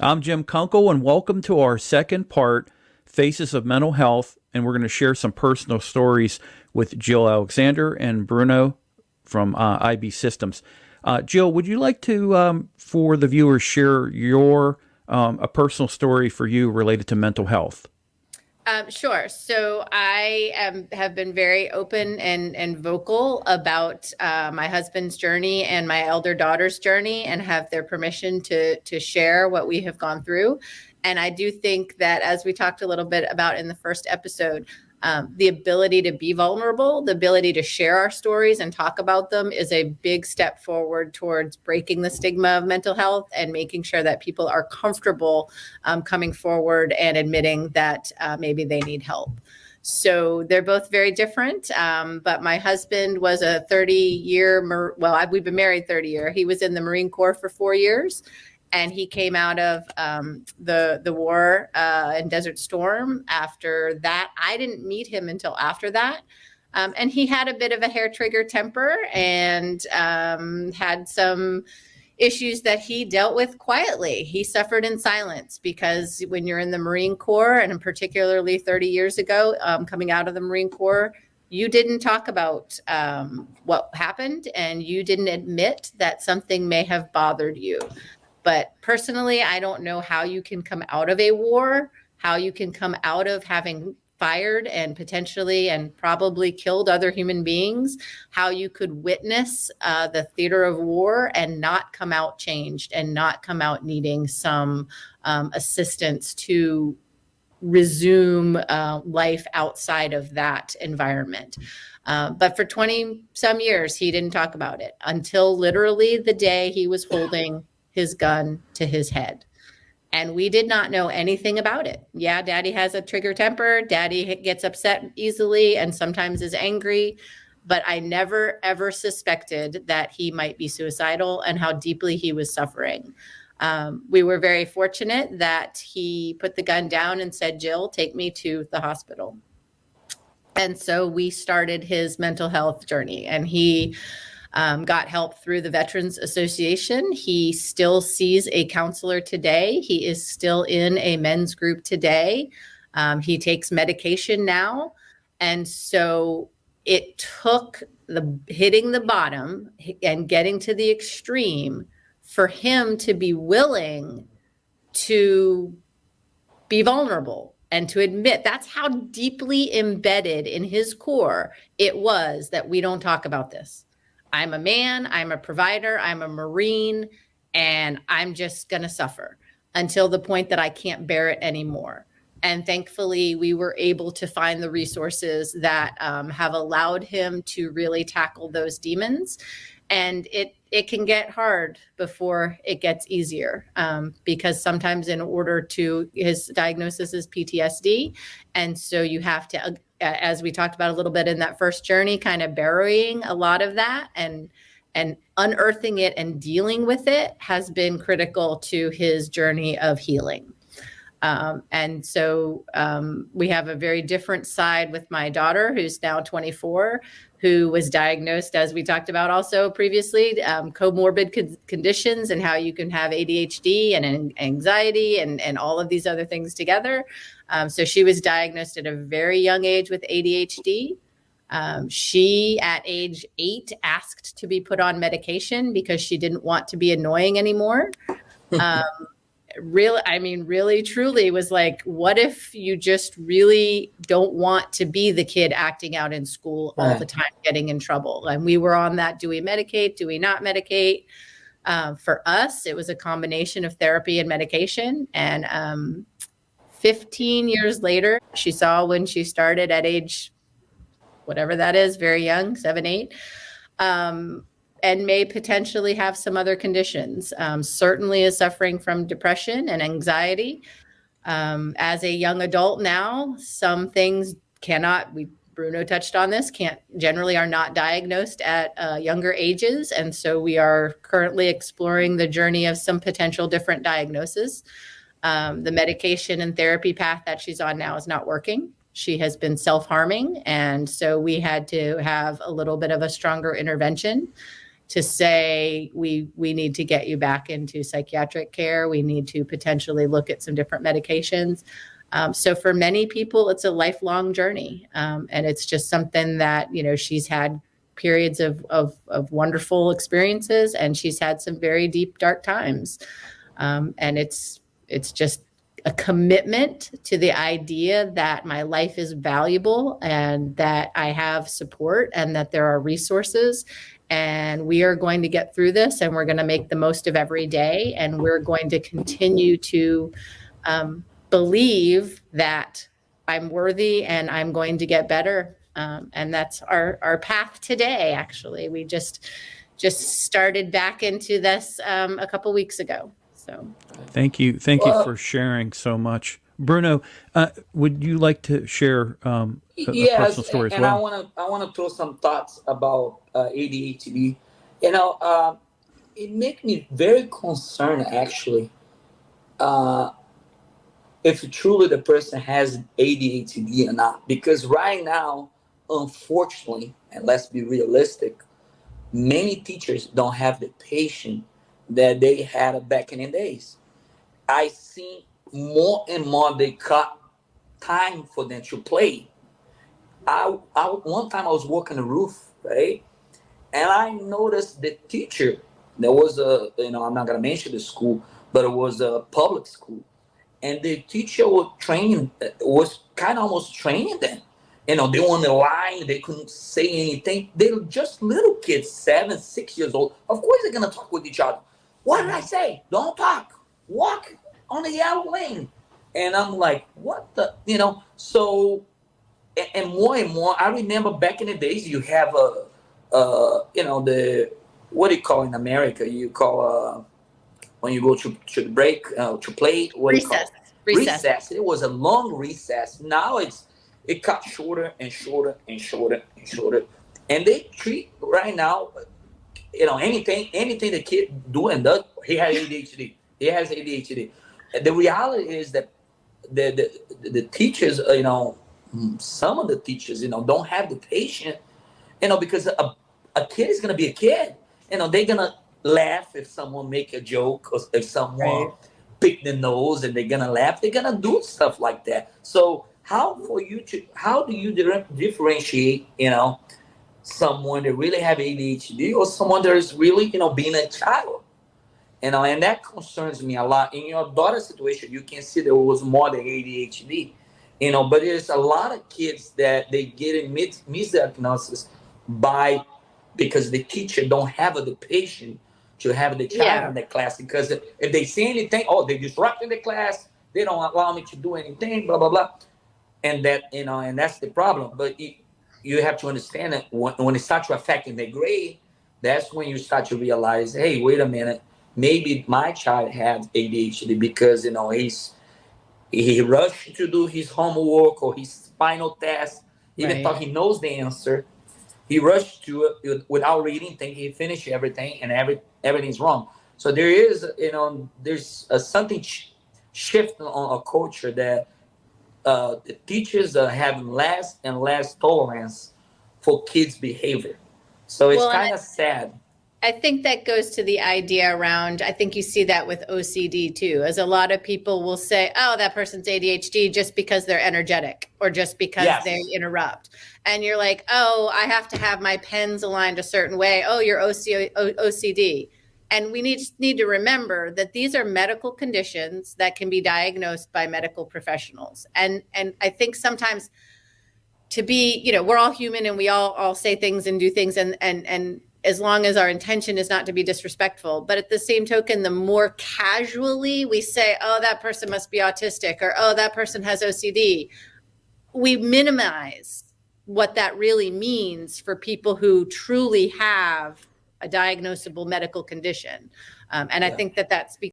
I'm Jim Kunkle, and welcome to our second part, Faces of Mental Health. And we're going to share some personal stories with Jill Alexander and Bruno from IB Systems. Jill, would you like to, for the viewers, share your a personal story for you related to mental health? Sure. So have been very open and vocal about my husband's journey and my elder daughter's journey, and have their permission to share what we have gone through. And I do think that, as we talked a little bit about in the first episode, the ability to be vulnerable, the ability to share our stories and talk about them is a big step forward towards breaking the stigma of mental health and making sure that people are comfortable coming forward and admitting that maybe they need help. So they're both very different. But my husband was a 30-year, we've been married 30 years. He was in the Marine Corps for 4 years. And he came out of the war in Desert Storm. After that, I didn't meet him until after that. And he had a bit of a hair trigger temper and had some issues that he dealt with quietly. He suffered in silence because when you're in the Marine Corps, and particularly 30 years ago, coming out of the Marine Corps, you didn't talk about what happened, and you didn't admit that something may have bothered you. But personally, I don't know how you can come out of a war, how you can come out of having fired and potentially and probably killed other human beings, how you could witness the theater of war and not come out changed and not come out needing some assistance to resume life outside of that environment. But for 20 some years, he didn't talk about it until literally the day he was holding his gun to his head. And we did not know anything about it. Yeah, daddy has a trigger temper. Daddy gets upset easily and sometimes is angry. But I never, ever suspected that he might be suicidal and how deeply he was suffering. We were very fortunate that he put the gun down and said, "Jill, take me to the hospital." And so we started his mental health journey, and he got help through the Veterans Association. He still sees a counselor today. He is still in a men's group today. He takes medication now. And so it took hitting the bottom and getting to the extreme for him to be willing to be vulnerable and to admit that's how deeply embedded in his core it was that we don't talk about this. I'm a man, I'm a provider, I'm a Marine, and I'm just going to suffer until the point that I can't bear it anymore. And thankfully, we were able to find the resources that have allowed him to really tackle those demons. And it can get hard before it gets easier, because sometimes in order to, his diagnosis is PTSD. And so you have to, as we talked about a little bit in that first journey, kind of burying a lot of that and unearthing it and dealing with it has been critical to his journey of healing. And so we have a very different side with my daughter, who's now 24, who was diagnosed, as we talked about also previously, comorbid conditions and how you can have ADHD and anxiety and all of these other things together. So she was diagnosed at a very young age with ADHD. She, at age 8, asked to be put on medication because she didn't want to be annoying anymore. Really, truly was like, what if you just really don't want to be the kid acting out in school all the time, getting in trouble? And we were on that. Do we medicate? Do we not medicate? For us, it was a combination of therapy and medication. And 15 years later, she saw when she started at age, whatever that is, very young, 7, 8, and may potentially have some other conditions. Certainly is suffering from depression and anxiety. As a young adult now, some things Bruno touched on this, generally are not diagnosed at younger ages. And so we are currently exploring the journey of some potential different diagnoses. The medication and therapy path that she's on now is not working. She has been self-harming. And so we had to have a little bit of a stronger intervention to say, we need to get you back into psychiatric care. We need to potentially look at some different medications. So for many people, it's a lifelong journey. And it's just something that, you know, she's had periods of wonderful experiences, and she's had some very deep, dark times. And it's just a commitment to the idea that my life is valuable and that I have support and that there are resources, and we are going to get through this, and we're going to make the most of every day, and we're going to continue to believe that I'm worthy and I'm going to get better. And that's our path today. Actually, we just started back into this a couple weeks ago. So Thank you for sharing so much, Bruno. Would you like to share a personal story as and well? I wanna throw some thoughts about ADHD. You know, it makes me very concerned actually. If truly the person has ADHD or not, because right now, unfortunately, and let's be realistic, many teachers don't have the patience that they had back in the days. I see more and more they cut time for them to play. One time I was working the roof, right? And I noticed the teacher, there was I'm not gonna mention the school, but it was a public school. And the teacher was kind of almost training them. You know, they were on the line, they couldn't say anything. They were just little kids, 7, 6 years old. Of course they're gonna talk with each other. What did I say? Don't talk. Walk on the yellow lane. And I'm like, what the, so, and more, I remember back in the days, you have what do you call in America? You call, when you go to the break, to play, what do you call it? Recess. It was a long recess. Now it got shorter and shorter and shorter and shorter. And they treat right now, anything the kid do and does, he has ADHD. He has ADHD. The reality is that the teachers, some of the teachers, don't have the patience, because a kid is gonna be a kid. They're gonna laugh if someone make a joke, or if someone pick the nose, and they're gonna laugh. They're gonna do stuff like that. So how do you differentiate, someone that really have ADHD or someone that is really, being a child? And that concerns me a lot. In your daughter's situation, you can see there was more than ADHD, but there's a lot of kids that they get a misdiagnosis because the teacher don't have the patience to have the child in the class. Because if they say anything, they disrupting the class, they don't allow me to do anything, blah, blah, blah. And that's the problem. But you have to understand that when it starts to affect their grade, that's when you start to realize, hey, wait a minute, maybe my child has ADHD because he rushed to do his homework or his final test, even though he knows the answer. He rushed to it without reading, thinking he finished everything, and everything's wrong. So there is, there's something shift on a culture that the teachers are having less and less tolerance for kids' behavior. So it's kind of sad. I think that goes to the idea around, I think you see that with OCD too, as a lot of people will say, oh, that person's ADHD just because they're energetic or just because they interrupt. And you're like, oh, I have to have my pens aligned a certain way. Oh, you're OCD. And we need to remember that these are medical conditions that can be diagnosed by medical professionals. And I think sometimes to be, we're all human and we all say things and do things, and as long as our intention is not to be disrespectful. But at the same token, the more casually we say, oh, that person must be autistic, or oh, that person has OCD, we minimize what that really means for people who truly have a diagnosable medical condition. And I think that speaks